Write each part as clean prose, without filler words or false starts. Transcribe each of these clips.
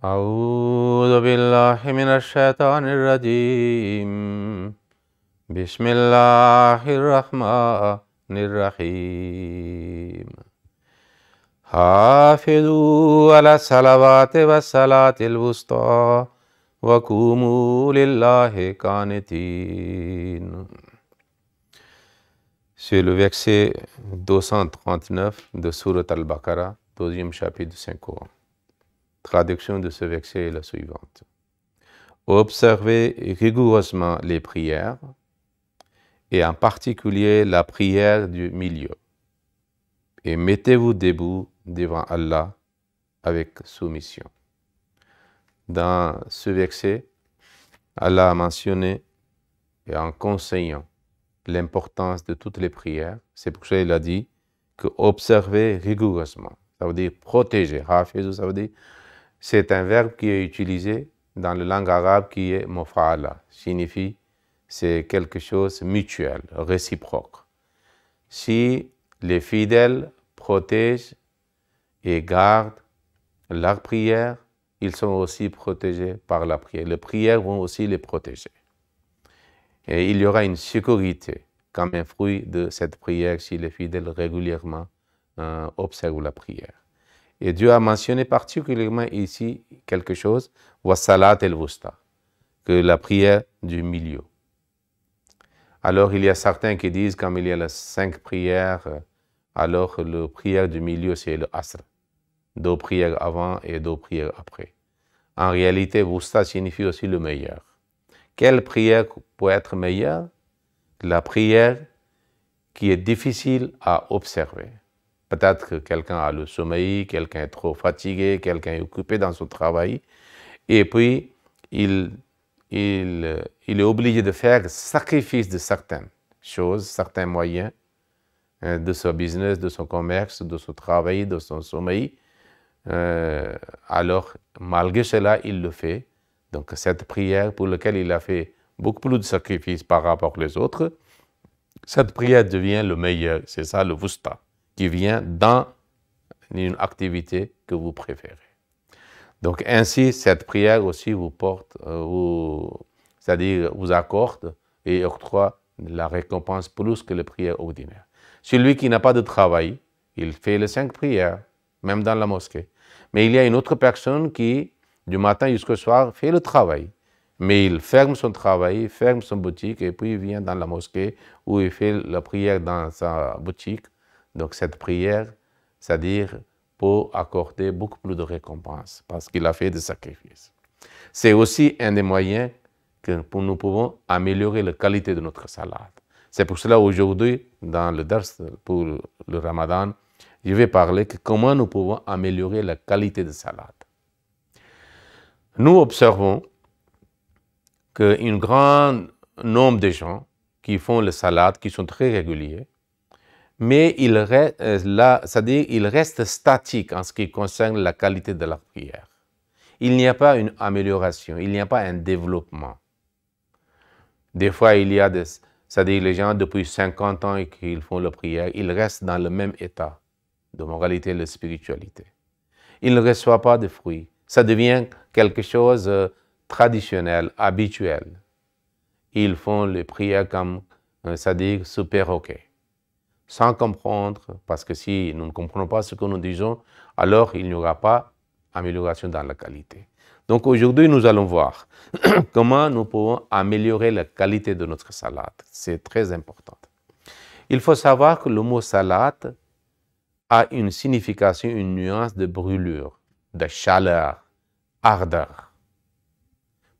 أعوذ بالله من الشيطان الرجيم بسم الله الرحمن الرحيم حافظوا على الصلوات والصلاة الوسطى وقوموا لله قانتين. C'est le verset 239 de Surat al-Baqarah, 12e chapitre du Saint-Coran. Traduction de ce verset est la suivante. Observez rigoureusement les prières, et en particulier la prière du milieu, et mettez-vous debout devant Allah avec soumission. Dans ce verset, Allah a mentionné, et en conseillant l'importance de toutes les prières, c'est pour ça qu'il a dit que observez rigoureusement, ça veut dire protéger. Hafizu, ça veut dire, c'est un verbe qui est utilisé dans la langue arabe qui est mufa'ala, signifie c'est quelque chose mutuel, réciproque. Si les fidèles protègent et gardent leur prière, ils sont aussi protégés par la prière. Les prières vont aussi les protéger. Et il y aura une sécurité comme un fruit de cette prière si les fidèles régulièrement observent la prière. Et Dieu a mentionné particulièrement ici quelque chose, wa salat el-wusta, que la prière du milieu. Alors il y a certains qui disent, comme il y a les 5 prières, alors la prière du milieu c'est le asr, 2 prières avant et 2 prières après. En réalité, wusta signifie aussi le meilleur. Quelle prière peut être meilleure? La prière qui est difficile à observer. Peut-être que quelqu'un a le sommeil, quelqu'un est trop fatigué, quelqu'un est occupé dans son travail, et puis il est obligé de faire sacrifice de certaines choses, certains moyens de son business, de son commerce, de son travail, de son sommeil. Alors, malgré cela, il le fait. Donc, cette prière pour laquelle il a fait beaucoup plus de sacrifices par rapport aux autres, cette prière devient le meilleur. C'est ça le wusta, qui vient dans une activité que vous préférez. Donc ainsi, cette prière aussi vous porte, c'est-à-dire vous accorde et octroie la récompense plus que les prières ordinaires. Celui qui n'a pas de travail, il fait les 5 prières, même dans la mosquée. Mais il y a une autre personne qui, du matin jusqu'au soir, fait le travail. Mais il ferme son travail, ferme son boutique et puis il vient dans la mosquée où il fait la prière dans sa boutique. Donc cette prière, c'est-à-dire pour accorder beaucoup plus de récompenses parce qu'il a fait des sacrifices. C'est aussi un des moyens que nous pouvons améliorer la qualité de notre salade. C'est pour cela aujourd'hui, dans le dars pour le Ramadan, je vais parler de comment nous pouvons améliorer la qualité de salade. Nous observons qu'un grand nombre de gens qui font la salade, qui sont très réguliers, mais ils restent statiques en ce qui concerne la qualité de la prière. Il n'y a pas une amélioration, il n'y a pas un développement. Des fois, il y a c'est-à-dire les gens depuis 50 ans qu'ils font la prière, ils restent dans le même état de moralité et de spiritualité. Ils ne reçoivent pas de fruits. Ça devient quelque chose de traditionnel, habituel. Ils font les prières comme, c'est-à-dire super OK, sans comprendre, parce que si nous ne comprenons pas ce que nous disons, alors il n'y aura pas amélioration dans la qualité. Donc aujourd'hui, nous allons voir comment nous pouvons améliorer la qualité de notre salade. C'est très important. Il faut savoir que le mot salade a une signification, une nuance de brûlure, de chaleur, ardeur.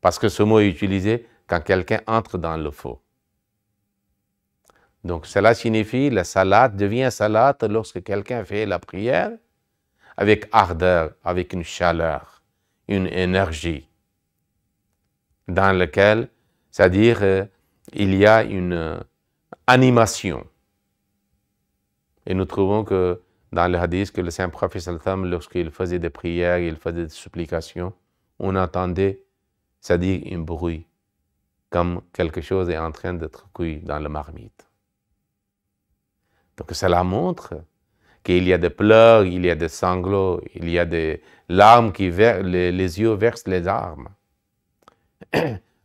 Parce que ce mot est utilisé quand quelqu'un entre dans le feu. Donc cela signifie que la salade devient salade lorsque quelqu'un fait la prière avec ardeur, avec une chaleur, une énergie, dans laquelle, c'est-à-dire il y a une animation. Et nous trouvons que dans le hadith que le saint prophète sallam, lorsqu'il faisait des prières, il faisait des supplications, on entendait, c'est-à-dire un bruit, comme quelque chose est en train d'être cuit dans la marmite. Donc cela montre qu'il y a des pleurs, il y a des sanglots, il y a des larmes les yeux versent les larmes.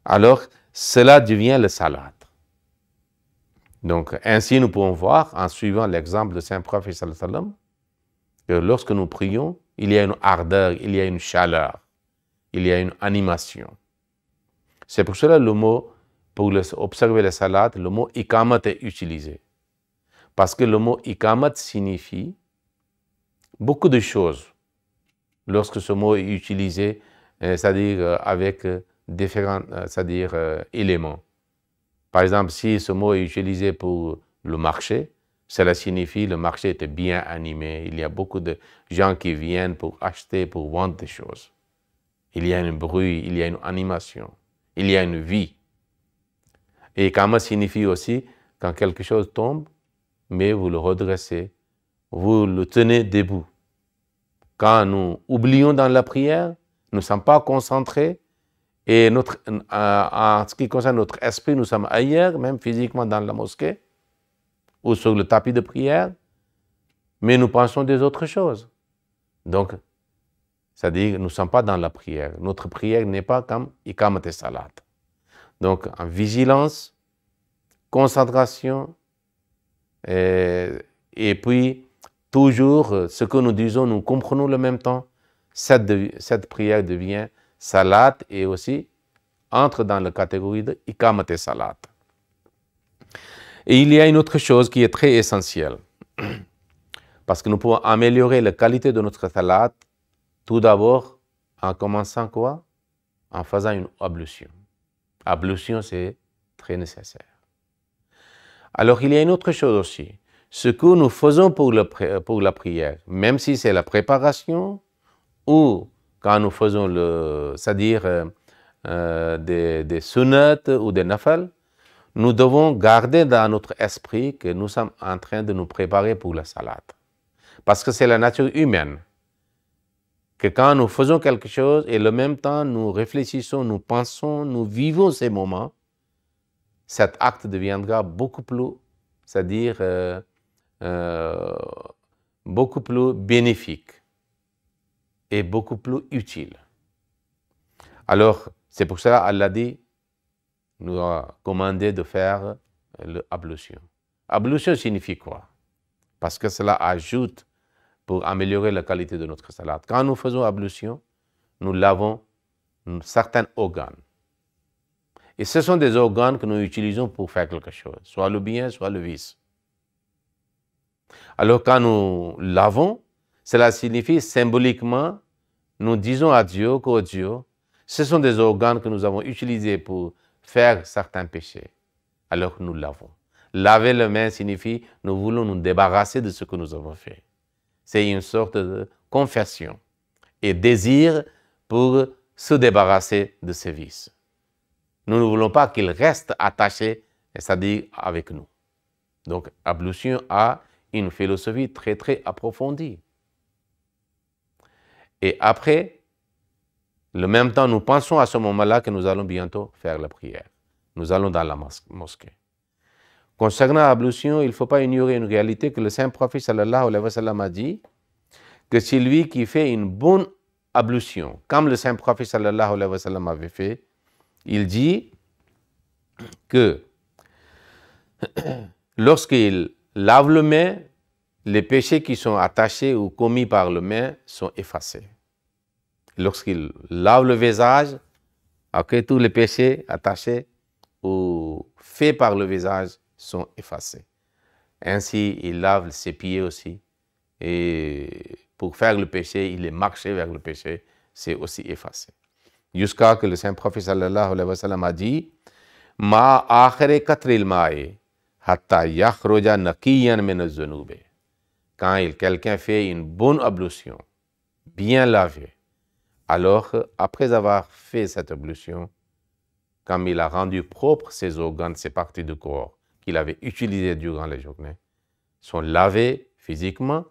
Alors, cela devient le salat. Donc, ainsi, nous pouvons voir, en suivant l'exemple de Saint Prophète sallallahu alayhi wa sallam, que lorsque nous prions, il y a une ardeur, il y a une chaleur, il y a une animation. C'est pour cela le mot, pour observer le salat, le mot ikamat est utilisé. Parce que le mot ikamat signifie beaucoup de choses. Lorsque ce mot est utilisé, c'est-à-dire avec différents éléments. Par exemple, si ce mot est utilisé pour le marché, cela signifie que le marché était bien animé. Il y a beaucoup de gens qui viennent pour acheter, pour vendre des choses. Il y a un bruit, il y a une animation, il y a une vie. Et kama signifie aussi quand quelque chose tombe, mais vous le redressez, vous le tenez debout. Quand nous oublions dans la prière, nous ne sommes pas concentrés et en ce qui concerne notre esprit, nous sommes ailleurs, même physiquement dans la mosquée ou sur le tapis de prière, mais nous pensons des autres choses. Donc, c'est-à-dire que nous ne sommes pas dans la prière. Notre prière n'est pas comme ikamat et salat. Donc, en vigilance, concentration, et puis toujours ce que nous disons, nous comprenons le même temps. Cette prière devient salat et aussi entre dans la catégorie de ikamat et salat. Et il y a une autre chose qui est très essentielle, parce que nous pouvons améliorer la qualité de notre salat, tout d'abord en commençant quoi? En faisant une ablution. Ablution, c'est très nécessaire. Alors, il y a une autre chose aussi. Ce que nous faisons pour la prière, même si c'est la préparation ou quand nous faisons c'est-à-dire des sunnat ou des nafal, nous devons garder dans notre esprit que nous sommes en train de nous préparer pour la salat. Parce que c'est la nature humaine. Que quand nous faisons quelque chose et en même temps nous réfléchissons, nous pensons, nous vivons ces moments, cet acte deviendra beaucoup plus, c'est-à-dire beaucoup plus bénéfique et beaucoup plus utile. Alors, c'est pour cela qu'Allah dit, nous a commandé de faire l'ablution. Ablution signifie quoi? Parce que cela ajoute pour améliorer la qualité de notre salat. Quand nous faisons ablution, nous lavons certains organes. Et ce sont des organes que nous utilisons pour faire quelque chose, soit le bien, soit le vice. Alors quand nous lavons, cela signifie symboliquement, nous disons à Dieu qu'au Dieu, ce sont des organes que nous avons utilisés pour faire certains péchés. Alors nous lavons. Laver les mains signifie, nous voulons nous débarrasser de ce que nous avons fait. C'est une sorte de confession et désir pour se débarrasser de ces vices. Nous ne voulons pas qu'ils restent attachés, c'est-à-dire avec nous. Donc, ablution a une philosophie très, très approfondie. Et après, le même temps, nous pensons à ce moment-là que nous allons bientôt faire la prière. Nous allons dans la mosquée. Concernant l'ablution, il ne faut pas ignorer une réalité que le Saint Prophète sallallahu alayhi wa sallam a dit que celui qui fait une bonne ablution, comme le Saint Prophète sallallahu alayhi wa sallam avait fait, il dit que lorsqu'il lave le main, les péchés qui sont attachés ou commis par le main sont effacés. Lorsqu'il lave le visage, tous les péchés attachés ou faits par le visage sont effacés. Ainsi, il lave ses pieds aussi. Et pour faire le péché, il est marché vers le péché, c'est aussi effacé. Jusqu'à que le Saint Prophète sallallahu alayhi wa sallam a dit Ma akhire katril ma'i hatta yakhruja naqiyan min az-zunub. Quand quelqu'un fait une bonne ablution, bien lavé, alors après avoir fait cette ablution, comme il a rendu propre ses organes, ses parties du corps qu'il avait utilisées durant la journée, sont lavés physiquement,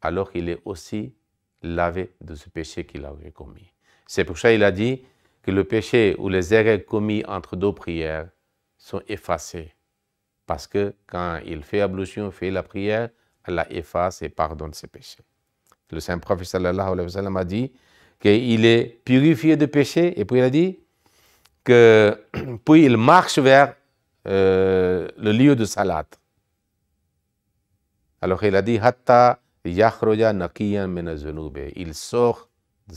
alors il est aussi lavé de ce péché qu'il avait commis. C'est pour ça qu'il a dit que le péché ou les erreurs commis entre deux prières sont effacés. Parce que quand il fait ablution, fait la prière, Allah efface et pardonne ses péchés. Le saint prophète sallallahu alayhi wa sallam a dit qu'il est purifié de péché, et puis il a dit que puis il marche vers le lieu de salat. Alors il a dit hatta yakhruja naqiyan min az-zunub. Il sort de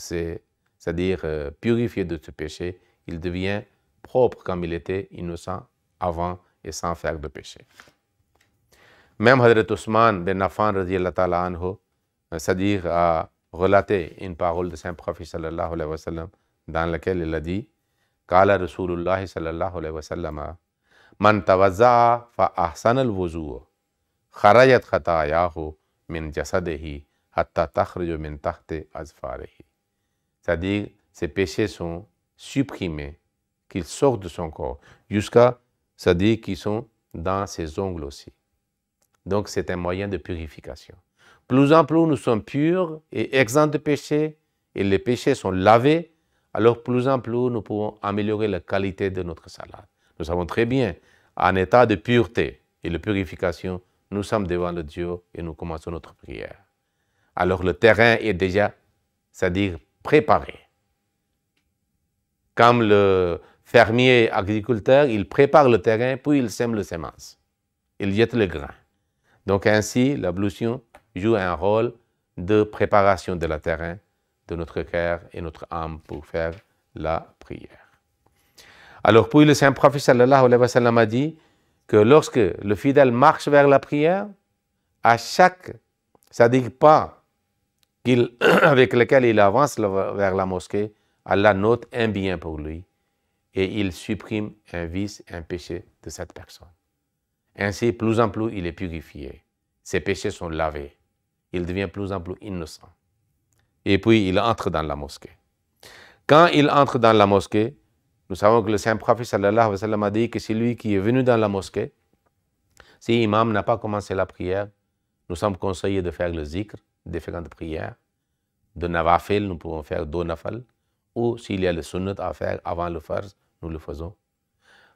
c'est-à-dire purifié de ce péché, il devient propre comme il était innocent avant et sans faire de péché. Même Hazrat Ousmane bin Affan radiyallahu ta'ala anhu, c'est-à-dire a relaté une parole de saint prophète sallallahu alayhi wa sallam dans laquelle il a dit Qala Rasulullah sallallahu alayhi wa sallam Man tawazza'a fa ahsana al-wuzu' kharajat khatayahu min jasadihi hatta takhruju min tahti azfarihi. C'est-à-dire, ses péchés sont supprimés, qu'ils sortent de son corps, jusqu'à, c'est-à-dire qu'ils sont dans ses ongles aussi. Donc, c'est un moyen de purification. Plus en plus nous sommes purs et exempts de péchés, et les péchés sont lavés, alors plus en plus nous pouvons améliorer la qualité de notre salat. Nous savons très bien, en état de pureté et de purification, nous sommes devant le Dieu et nous commençons notre prière. Alors le terrain est déjà, c'est-à-dire préparé. Comme le fermier agriculteur, il prépare le terrain, puis il sème les semences. Il jette le grain. Donc ainsi, l'ablution joue un rôle de préparation de la terrain, de notre cœur et notre âme pour faire la prière. Alors puis le saint prophète sallallahu alayhi wa sallam a dit que lorsque le fidèle marche vers la prière, à chaque, c'est-à-dire pas avec lequel il avance vers la mosquée, Allah note un bien pour lui et il supprime un vice, un péché de cette personne. Ainsi, plus en plus, il est purifié. Ses péchés sont lavés. Il devient plus en plus innocent. Et puis, il entre dans la mosquée. Quand il entre dans la mosquée, nous savons que le saint prophète sallallahu alayhi wa sallam a dit que celui qui est venu dans la mosquée, si l'imam n'a pas commencé la prière, nous sommes conseillés de faire le zikr, différentes prières. De nawafil, nous pouvons faire 2 nafal, ou s'il y a le sunnat à faire avant le farz, nous le faisons.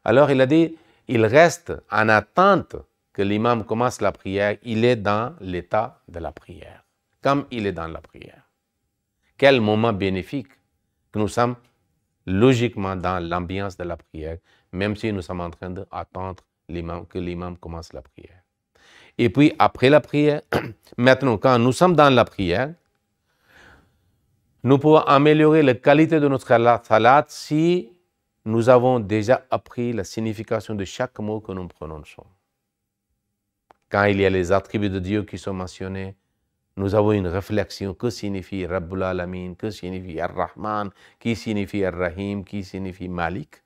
Alors il a dit, il reste en attente que l'imam commence la prière, il est dans l'état de la prière, comme il est dans la prière. Quel moment bénéfique que nous sommes logiquement dans l'ambiance de la prière, même si nous sommes en train d'attendre que l'imam commence la prière. Et puis, après la prière, maintenant, quand nous sommes dans la prière, nous pouvons améliorer la qualité de notre salat si nous avons déjà appris la signification de chaque mot que nous prononçons. Quand il y a les attributs de Dieu qui sont mentionnés, nous avons une réflexion. Que signifie Rabbul Alamin? Que signifie Ar-Rahman? Qui signifie Ar-Rahim? Qui signifie Malik?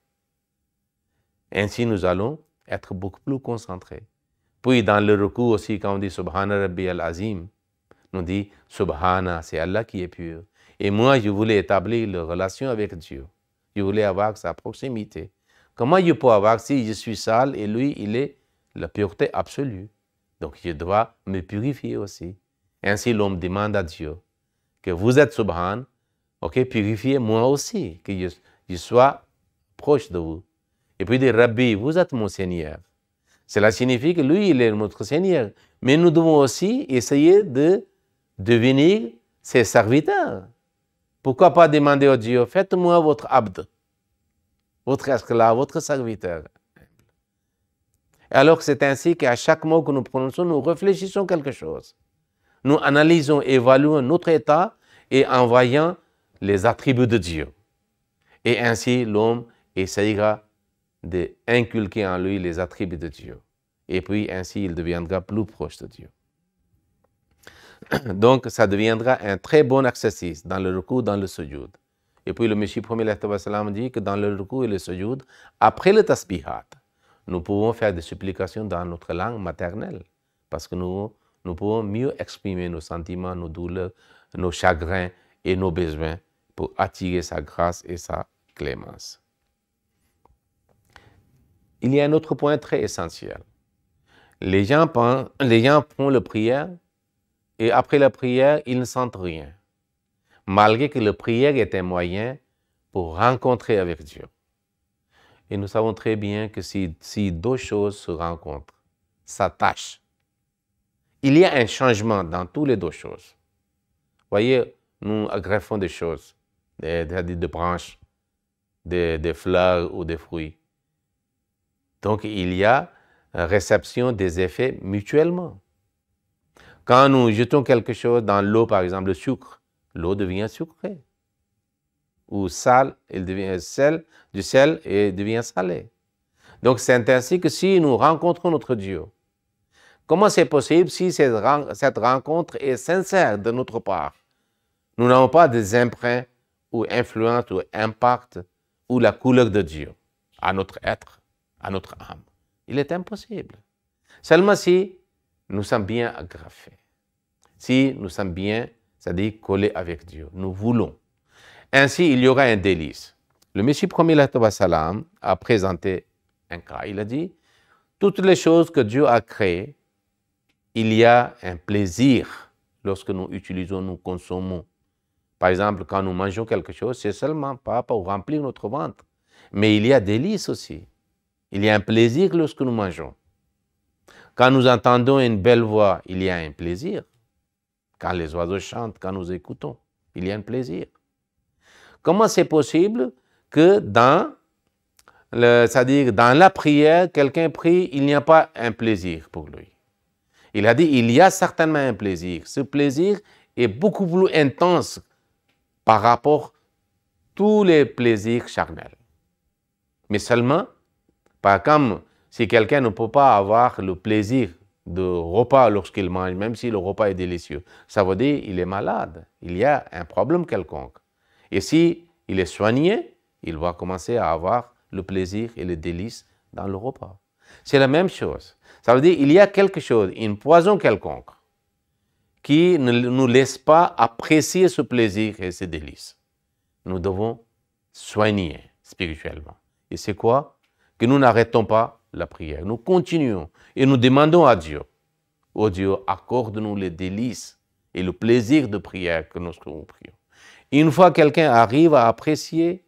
Ainsi, nous allons être beaucoup plus concentrés. Puis, dans le recours aussi, quand on dit Subhana Rabbi al-Azim, on dit Subhana, c'est Allah qui est pur. Et moi, je voulais établir la relation avec Dieu. Je voulais avoir sa proximité. Comment je peux avoir si je suis sale et lui, il est la pureté absolue? Donc, je dois me purifier aussi. Ainsi, l'homme demande à Dieu que vous êtes Subhan, ok, purifiez moi aussi, que je sois proche de vous. Et puis, il dit Rabbi, vous êtes mon Seigneur. Cela signifie que lui, il est notre Seigneur. Mais nous devons aussi essayer de devenir ses serviteurs. Pourquoi pas demander à Dieu, faites-moi votre abd, votre esclave, votre serviteur. Alors que c'est ainsi qu'à chaque mot que nous prononçons, nous réfléchissons quelque chose. Nous analysons, évaluons notre état et en voyant les attributs de Dieu. Et ainsi, l'homme essayera d'inculquer en lui les attributs de Dieu. Et puis, ainsi, il deviendra plus proche de Dieu. Donc, ça deviendra un très bon exercice dans le recours, dans le sujoud. Et puis, le Messie premier dit que dans le recours et le sujoud, après le tasbihat, nous pouvons faire des supplications dans notre langue maternelle. Parce que nous pouvons mieux exprimer nos sentiments, nos douleurs, nos chagrins et nos besoins pour attirer sa grâce et sa clémence. Il y a un autre point très essentiel. Les gens font la prière et après la prière, ils ne sentent rien. Malgré que la prière est un moyen pour rencontrer avec Dieu. Et nous savons très bien que si 2 choses se rencontrent, s'attachent, il y a un changement dans toutes les deux choses. Vous voyez, nous greffons des choses, des branches, des fleurs ou des fruits. Donc, il y a réception des effets mutuellement. Quand nous jetons quelque chose dans l'eau, par exemple le sucre, l'eau devient sucrée. Ou sale, elle devient du sel et devient salé. Donc, c'est ainsi que si nous rencontrons notre Dieu, comment c'est possible si cette rencontre est sincère de notre part? Nous n'avons pas des empreintes ou influences ou impacts ou la couleur de Dieu à notre être, à notre âme. Il est impossible. Seulement si nous sommes bien agrafés, si nous sommes bien, c'est-à-dire collés avec Dieu, nous voulons. Ainsi, il y aura un délice. Le Messie premier salam a présenté un cas. Il a dit, toutes les choses que Dieu a créées, il y a un plaisir lorsque nous utilisons, nous consommons. Par exemple, quand nous mangeons quelque chose, c'est seulement pas pour remplir notre ventre, mais il y a délice aussi. Il y a un plaisir lorsque nous mangeons. Quand nous entendons une belle voix, il y a un plaisir. Quand les oiseaux chantent, quand nous écoutons, il y a un plaisir. Comment c'est possible que c'est-à-dire dans la prière, quelqu'un prie, il n'y a pas un plaisir pour lui? Il a dit, il y a certainement un plaisir. Ce plaisir est beaucoup plus intense par rapport à tous les plaisirs charnels. Mais seulement, comme si quelqu'un ne peut pas avoir le plaisir de repas lorsqu'il mange, même si le repas est délicieux, ça veut dire qu'il est malade. Il y a un problème quelconque. Et si il est soigné, il va commencer à avoir le plaisir et le délice dans le repas. C'est la même chose. Ça veut dire qu'il y a quelque chose, une poison quelconque, qui ne nous laisse pas apprécier ce plaisir et ce délice. Nous devons soigner spirituellement. Et c'est quoi? Que nous n'arrêtons pas la prière. Nous continuons et nous demandons à Dieu. Oh Dieu, accorde-nous les délices et le plaisir de prière que nous prions. Une fois que quelqu'un arrive à apprécier,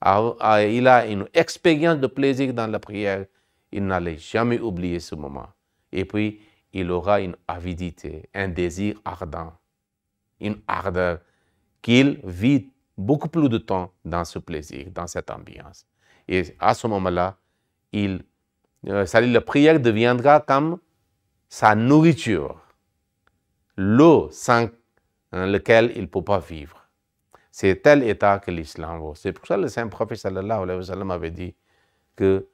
il a une expérience de plaisir dans la prière, il n'allait jamais oublier ce moment. Et puis, il aura une avidité, un désir ardent, une ardeur qu'il vit beaucoup plus de temps dans ce plaisir, dans cette ambiance. Et à ce moment-là, la prière deviendra comme sa nourriture, l'eau sans laquelle il ne peut pas vivre. C'est tel état que l'islam vaut. C'est pour ça que le Saint-Prophète sallallahu alayhi wa sallam avait dit que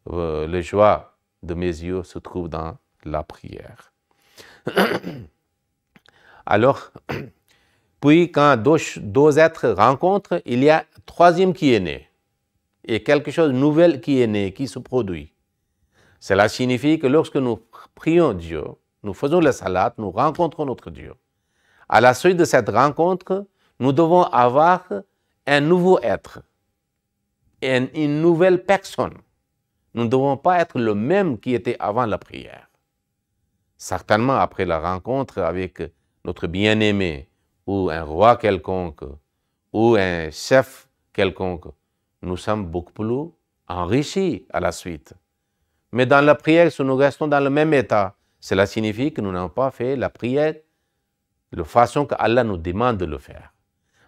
la joie de mes yeux se trouve dans la prière. Alors, puis quand deux êtres rencontrent, il y a un troisième qui est né. Et quelque chose de nouvel qui est né, qui se produit. Cela signifie que lorsque nous prions Dieu, nous faisons la salat, nous rencontrons notre Dieu. À la suite de cette rencontre, nous devons avoir un nouveau être, une nouvelle personne. Nous ne devons pas être le même qui était avant la prière. Certainement, après la rencontre avec notre bien-aimé, ou un roi quelconque, ou un chef quelconque, nous sommes beaucoup plus enrichis à la suite. Mais dans la prière, si nous restons dans le même état, cela signifie que nous n'avons pas fait la prière de façon qu'Allah nous demande de le faire.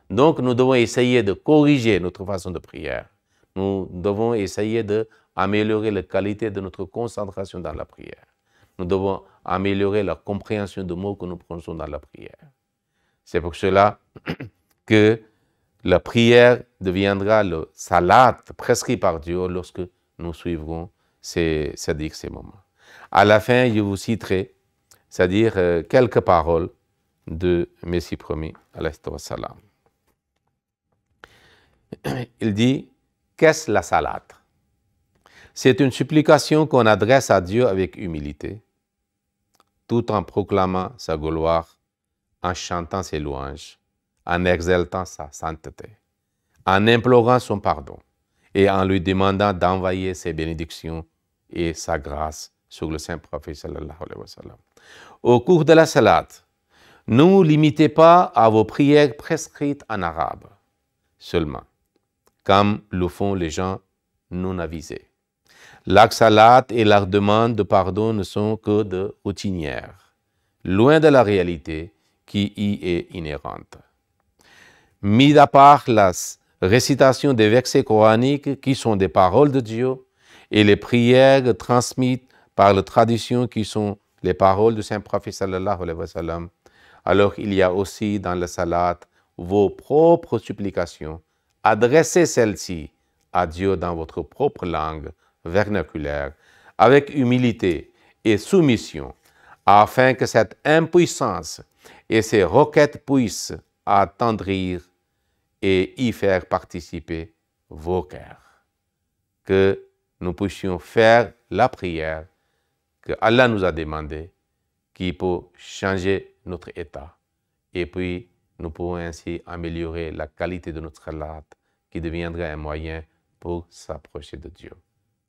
Donc, nous devons essayer de corriger notre façon de prière. Nous devons essayer d'améliorer la qualité de notre concentration dans la prière. Nous devons améliorer la compréhension des mots que nous prononçons dans la prière. C'est pour cela que la prière deviendra le salat prescrit par Dieu lorsque nous suivrons ces moments. À la fin, je vous citerai, c'est-à-dire quelques paroles de Messie promis, alayhi salam. Il dit, qu'est-ce la salat? C'est une supplication qu'on adresse à Dieu avec humilité, tout en proclamant sa gloire, en chantant ses louanges, en exaltant sa sainteté, en implorant son pardon et en lui demandant d'envoyer ses bénédictions et sa grâce sur le Saint-Prophète sallallahu alayhi wa sallam. Au cours de la salat, ne vous limitez pas à vos prières prescrites en arabe seulement, comme le font les gens non avisés. La salat et la demande de pardon ne sont que de routinières, loin de la réalité qui y est inhérente. Mis à part la récitation des versets coraniques qui sont des paroles de Dieu et les prières transmises par la tradition qui sont les paroles du Saint-Prophète sallallahu alayhi wa sallam, alors il y a aussi dans la salat vos propres supplications. Adressez celles-ci à Dieu dans votre propre langue vernaculaire, avec humilité et soumission, afin que cette impuissance et ces requêtes puissent attendrir et y faire participer vos cœurs. Que nous puissions faire la prière que Allah nous a demandé, qui peut changer notre état. Et puis, nous pouvons ainsi améliorer la qualité de notre salat, qui deviendrait un moyen pour s'approcher de Dieu.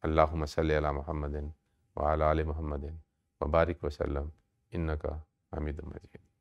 Allahumma salli ala Muhammadin wa ala ali Muhammadin wa barik wa sallam innaka hamidun majid.